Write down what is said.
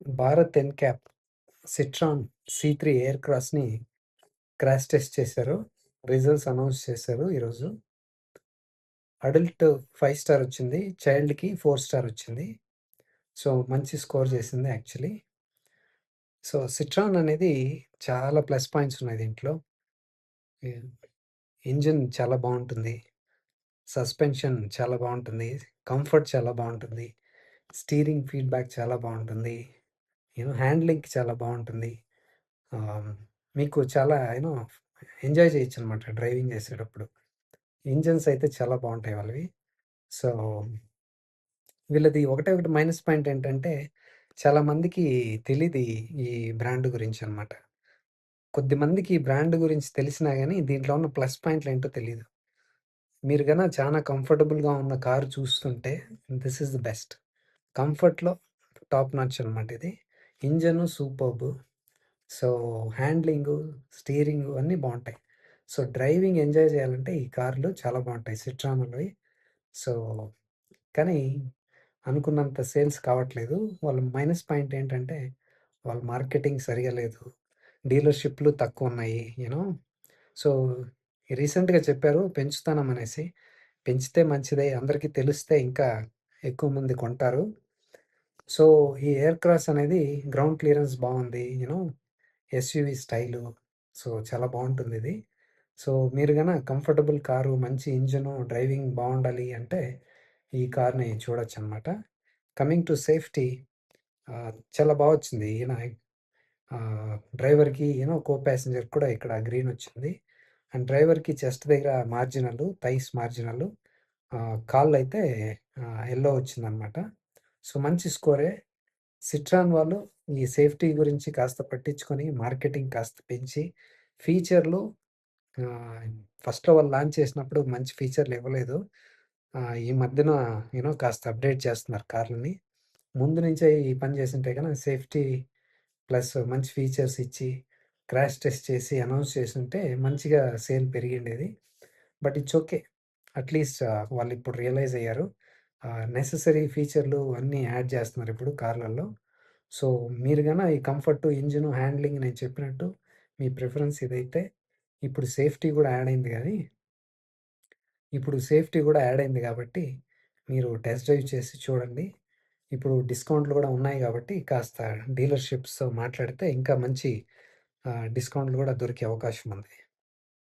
Bharat NCAP Citroen సి3 air crash test చేశారు. Results announce చేశారు ఈరోజు. అడల్ట్ 5 స్టార్ వచ్చింది. చైల్డ్‌కి 4 స్టార్ వచ్చింది. సో, మంచి స్కోర్ చేసింది యాక్చువల్లీ. సో, సిట్రాన్ అనేది చాలా ప్లస్ పాయింట్స్ ఉన్నాయి దీంట్లో. హ్మ్. ఇంజిన్ చాలా బావుంటుంది. సస్పెన్షన్ చాలా బావుంటుంది. కంఫర్ట్ చాలా బావుంటుంది. స్టీరింగ్ ఫీడ్‌బ్యాక్ చాలా బావుంటుంది. హ్యాండ్లింగ్ చాలా బావుంటుంది. ఆహ్, మీకు చాలా ఎంజాయ్ చేయొచ్చనమాట డ్రైవింగ్ చేసేటప్పుడు. ఇంజిన్స్ అయితే చాలా బావుంటాయి వాళ్ళవి. సో, వీళ్ళది ఒకటే ఒకటి మైనస్ పాయింట్ ఏంటంటే, చాలా మందికి తెలీదు ఈ బ్రాండ్ గురించనమాట. కొద్దిమందికి ఈ బ్రాండ్ గురించి తెలిసినా గాని, దీంట్లో ఉన్న ప్లస్ పాయింట్‌లేంటో తెలీదు. మీరు చానా కంఫర్టబుల్‌గా ఉన్న కార్ చూస్తుంటే దిస్ ఈస్ ది బెస్ట్. కంఫర్ట్‌లో టాప్ నాచ్ అనమాట ఇది. Engine superb. So, handling, steering అన్నీ బావుంటాయి. సో, డ్రైవింగ్ ఎంజాయ్ చేయాలంటే ఈ కార్లు చాలా బావుంటాయి సిట్రాన్‌లోయి. సో, కానీ అనుకున్నంత సేల్స్ కావట్లేదు. వాళ్ళ మైనస్ పాయింట్ ఏంటంటే, వాళ్ళ మార్కెటింగ్ సరిగా లేదు. డీలర్‌షిప్‌లు తక్కువున్నాయి. సో, రీసెంట్‌గా చెప్పారు పెంచుతానమనేసి. పెంచితే మంచిదే. అందరికీ తెలిస్తే ఇంకా ఎక్కువ మంది కొంటారు. సో, ఈ ఎయిర్ క్రాస్ అనేది గ్రౌండ్ క్లియరెన్స్ బావుంది. SUV style. సో, చాలా బావుంటుందిది. సో, మీరు కంఫర్టబుల్ కారు, మంచి ఇంజిను, డ్రైవింగ్ బావుండాలి అంటే ఈ కార్‌ని చూడొచ్చనమాట. కమింగ్ టు సేఫ్టీ చాలా బా వచ్చింది. డ్రైవర్‌కి కో ప్యాసింజర్‌కి కూడా ఇక్కడ గ్రీనొచ్చింది. అండ్ డ్రైవర్‌కి చెస్ట్ దగ్గర మార్జినల్లు, థైస్ మార్జినల్లు, కాళ్ళైతే యెల్లో వచ్చిందనమాట. సో, మంచి స్కోరే. సిట్రాన్ వాళ్ళు ఈ సేఫ్టీ గురించి కాస్త పట్టించుకొని, మార్కెటింగ్ కాస్త పెంచి, ఫీచర్‌లు ఆహ్, ఫస్ట్‌లో వాళ్ళు లాంచ్ చేసినప్పుడు మంచి ఫీచర్‌లు ఇవ్వలేదు. ఈ మధ్యన కాస్త అప్‌డేట్ చేస్తున్నారు కార్లని. ముందు నుంచే ఈ పని చేసుంటే సేఫ్టీ ప్లస్ మంచి ఫీచర్స్ ఇచ్చి, క్రాష్ టెస్ట్ చేసి అనౌన్స్ చేసుంటే మంచిగా సేల్ పెరిగిండేది. But it's okay. అట్‌లీస్ట్ వాళ్ళిప్పుడు రియలైజ్ అయ్యారు. నెసెసరీ ఫీచర్‌లు అన్నీ యాడ్ చేస్తున్నారిప్పుడు కార్‌లల్లో. సో, మీరు ఈ కంఫర్టు, ఇంజిను, హ్యాండ్లింగ్ నేను చెప్పినట్టు మీ ప్రిఫరెన్స్ ఇదైతే, ఇప్పుడు సేఫ్టీ గూడా యాడ్ అయింది గానీ, ఇప్పుడు సేఫ్టీ గూడా యాడ్ అయింది గాబట్టి, మీరు టెస్ట్ డ్రైవ్ చేసి చూడండి. ఇప్పుడు డిస్కౌంట్‌లు గూడా ఉన్నాయి గాబట్టి, కాస్త డీలర్‌షిప్స్‌తో మాట్లాడితే ఇంకా మంచి డిస్కౌంట్‌లు గూడా దొరికే అవకాశం ఉంది.